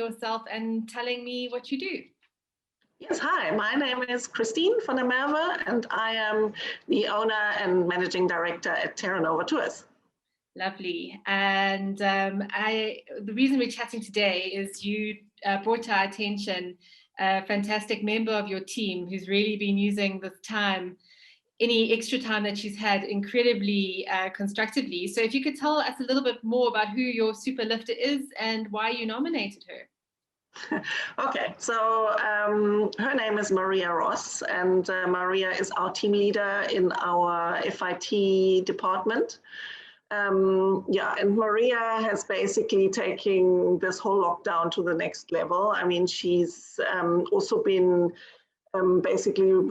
yourself and telling me what you do. Yes, hi, my name is Christine van der Merwe, and I am the owner and managing director at Terra Nova Tours. Lovely. And the reason we're chatting today is you brought to our attention a fantastic member of your team who's really been using this time, any extra time that she's had, incredibly constructively. So if you could tell us a little bit more about who your super lifter is and why you nominated her. Okay, so her name is Maria Ross, and Maria is our team leader in our FIT department. And Maria has basically taken this whole lockdown to the next level. I mean, she's also been basically,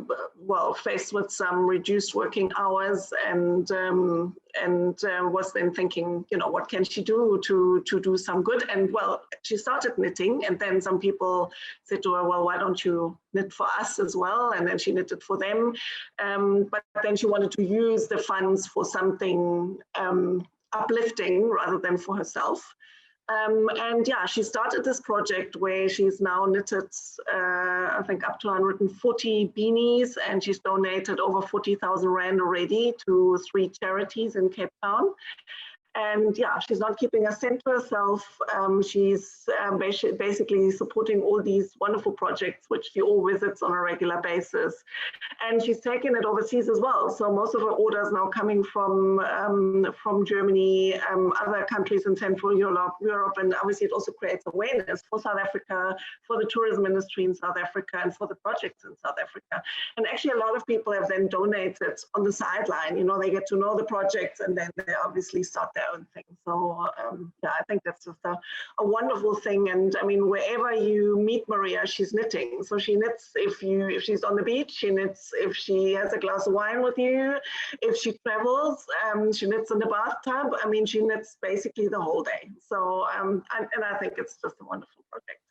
faced with some reduced working hours, and was then thinking, what can she do to do some good? And she started knitting, and then some people said to her, well, why don't you knit for us as well? And then she knitted for them. But then she wanted to use the funds for something uplifting rather than for herself. She started this project where she's now knitted, I think, up to 140 beanies, and she's donated over 40,000 Rand already to 3 charities in Cape Town. And she's not keeping a cent to herself. She's basically supporting all these wonderful projects, which she all visits on a regular basis. And she's taken it overseas as well. So most of her orders now coming from Germany, other countries in Central Europe, and obviously it also creates awareness for South Africa, for the tourism industry in South Africa, and for the projects in South Africa. And actually a lot of people have then donated on the sideline. They get to know the projects, and then they obviously start their own thing. So I think that's just a wonderful thing. And I mean, wherever you meet Maria, she's knitting. So she knits if she's on the beach, she knits if she has a glass of wine with you, if she travels, she knits in the bathtub. I mean, she knits basically the whole day. So and I think it's just a wonderful project.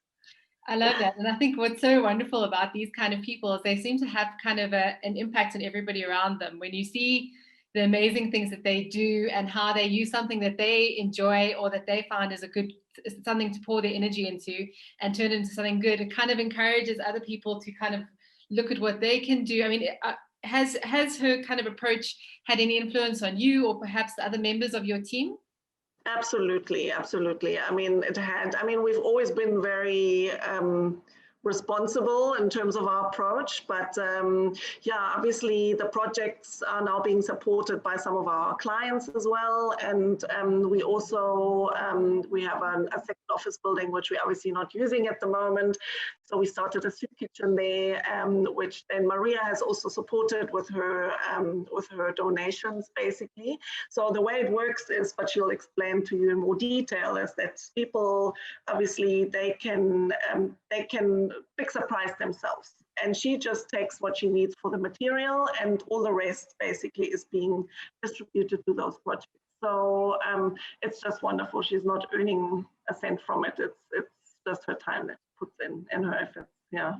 I love that. And I think what's so wonderful about these kind of people is they seem to have kind of an impact on everybody around them. When you see the amazing things that they do and how they use something that they enjoy or that they find is something to pour their energy into and turn it into something good, it kind of encourages other people to kind of look at what they can do. I mean, has her kind of approach had any influence on you or perhaps the other members of your team? Absolutely. I mean, it had. I mean, we've always been very responsible in terms of our approach, but obviously the projects are now being supported by some of our clients as well, and we also we have a second office building which we're obviously not using at the moment, so we started a soup kitchen there, which then Maria has also supported with her donations basically. So the way it works is, but she'll explain to you in more detail, is that people obviously they can fix a price themselves, and she just takes what she needs for the material, and all the rest basically is being distributed to those projects. So it's just wonderful. She's not earning a cent from it. It's just her time that she puts in her efforts. Yeah.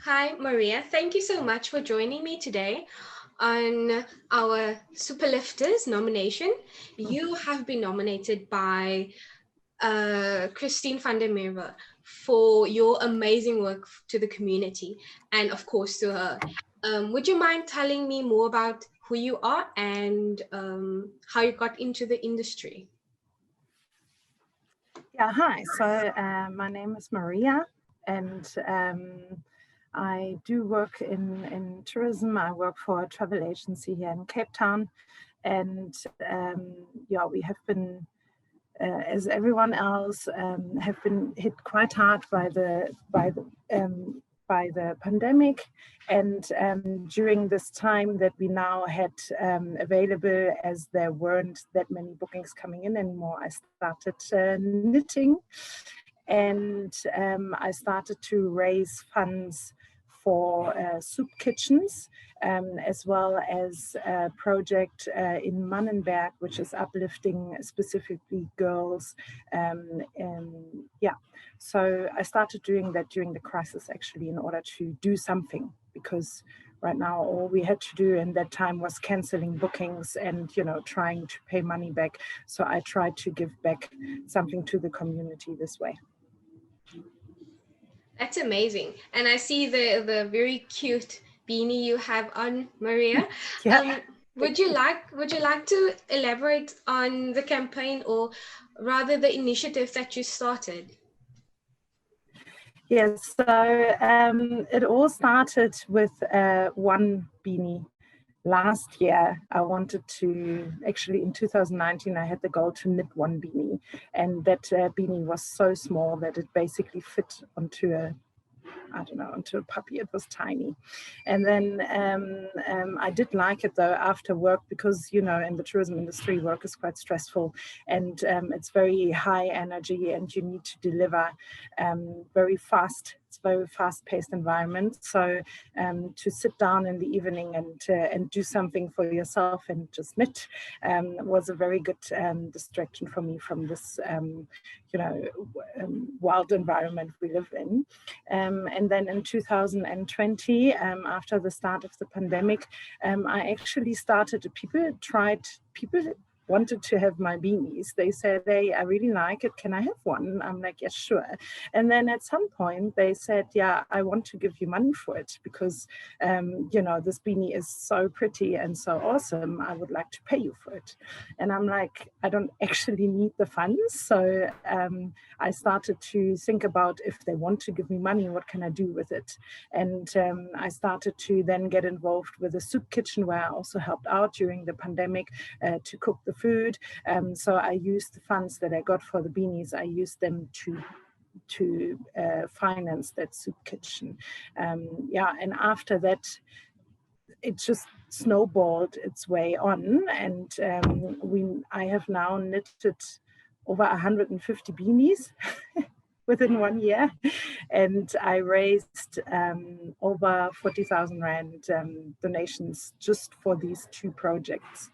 Hi, Maria. Thank you so much for joining me today on our Superlifters nomination. You have been nominated by Christine van der Merwe for your amazing work to the community and of course to her. Would you mind telling me more about who you are and how you got into the industry? Yeah, hi. So my name is Maria, and I do work in tourism. I work for a travel agency here in Cape Town, and we have been, as everyone else, have been hit quite hard by the pandemic, and during this time that we now had available, as there weren't that many bookings coming in anymore, I started knitting, and I started to raise funds for soup kitchens, as well as a project in Mannenberg, which is uplifting specifically girls. So I started doing that during the crisis, actually, in order to do something, because right now. All we had to do in that time was canceling bookings and, you know, trying to pay money back. So I tried to give back something to the community this way. That's amazing. And I see the very cute beanie you have on, Maria. Yeah. Would you like to elaborate on the campaign, or rather the initiative that you started? Yes, so it all started with one beanie. Last year, I wanted to, actually in 2019, I had the goal to knit one beanie. And that beanie was so small that it basically fit onto onto a puppy. It was tiny. And then I did like it though after work, because, you know, in the tourism industry, work is quite stressful, and it's very high energy, and you need to deliver very fast. It's a very fast-paced environment. So to sit down in the evening and do something for yourself and just knit was a very good distraction for me from this wild environment we live in. And then in 2020, after the start of the pandemic, I actually started, people wanted to have my beanies. They said, hey, I really like it. Can I have one? I'm like, yes, sure. And then at some point they said, yeah, I want to give you money for it because, this beanie is so pretty and so awesome. I would like to pay you for it. And I'm like, I don't actually need the funds. So I started to think about, if they want to give me money, what can I do with it? And I started to then get involved with a soup kitchen, where I also helped out during the pandemic to cook the food. So I used the funds that I got for the beanies, I used them to finance that soup kitchen. And after that, it just snowballed its way on, and I have now knitted over 150 beanies within 1 year, and I raised over 40,000 Rand donations just for these 2 projects.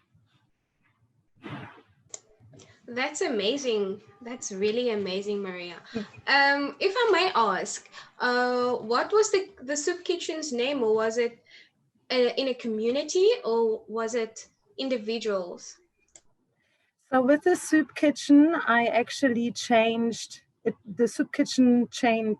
That's amazing. That's really amazing, Maria. If I may ask, what was the soup kitchen's name, or was it in a community, or was it individuals? So with the soup kitchen, I actually changed it. The soup kitchen changed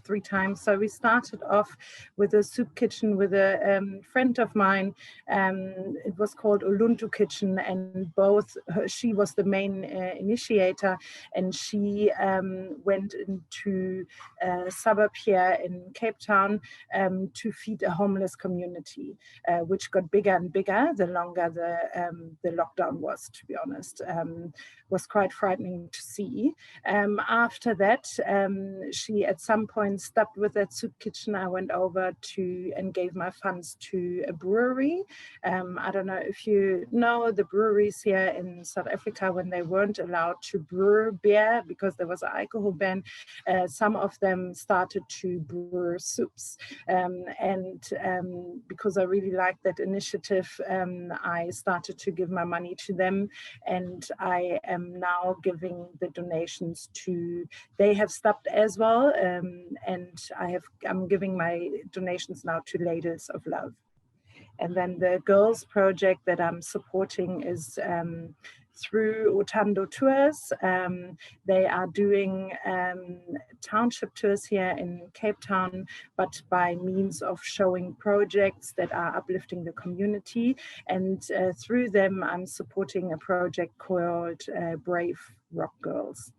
3 times. So we started off with a soup kitchen with a friend of mine. It was called Uluntu Kitchen, and she was the main initiator, and she went into a suburb here in Cape Town to feed a homeless community, which got bigger and bigger the longer the lockdown was, to be honest. Was quite frightening to see. After that, she at some point stopped with that soup kitchen. I went over and gave my funds to a brewery. I don't know if you know the breweries here in South Africa, when they weren't allowed to brew beer because there was an alcohol ban, some of them started to brew soups. Because I really liked that initiative, I started to give my money to them, and I am now giving the donations to, they have stopped as well, and I'm giving my donations now to Ladies of Love. And then the girls project that I'm supporting is through Utando Tours. They are doing township tours here in Cape Town, but by means of showing projects that are uplifting the community. And through them, I'm supporting a project called Brave Rock Girls.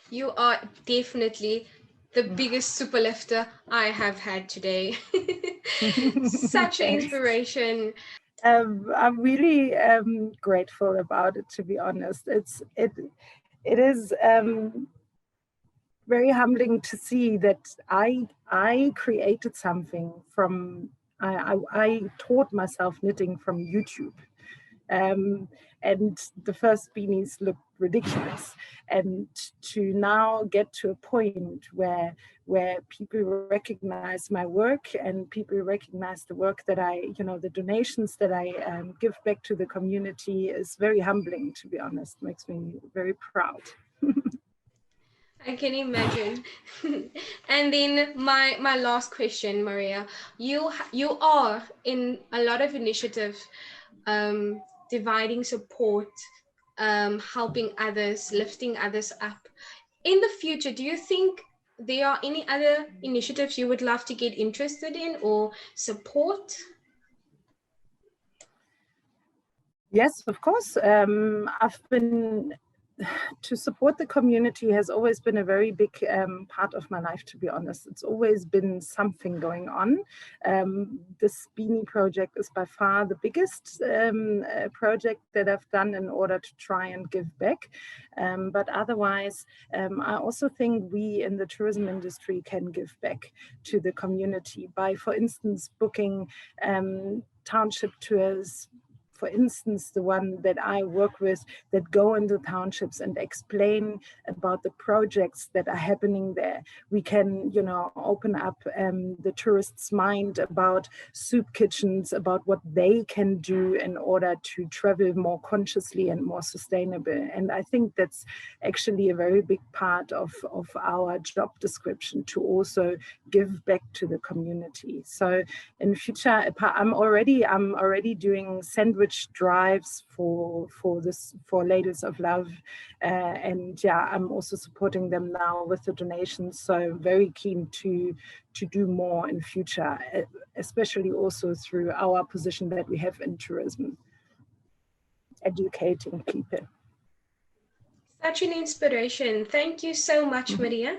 You are definitely the biggest super lifter I have had today. Such an inspiration. I'm really grateful about it, to be honest. It is very humbling to see that I created something from, I taught myself knitting from YouTube. And the first beanies looked ridiculous, and to now get to a point where people recognize my work, and people recognize the work that the donations that I give back to the community, is very humbling, to be honest. Makes me very proud. I can imagine. And then my last question, Maria, you are in a lot of initiatives, dividing support, helping others, lifting others up. In the future, do you think there are any other initiatives you would love to get interested in or support? Yes, of course. To support the community has always been a very big part of my life, to be honest. It's always been something going on. This Beanie project is by far the biggest project that I've done in order to try and give back. But otherwise, I also think we in the tourism industry can give back to the community by, for instance, booking township tours. For instance, the one that I work with, that go into townships and explain about the projects that are happening there. We can, open up the tourists' mind about soup kitchens, about what they can do in order to travel more consciously and more sustainable. And I think that's actually a very big part of our job description, to also give back to the community. So in future, I'm already doing sandwich drives for Ladies of Love, and yeah, I'm also supporting them now with the donations. So very keen to do more in future, especially also through our position that we have in tourism, educating people. Such an inspiration. Thank you so much, Maria.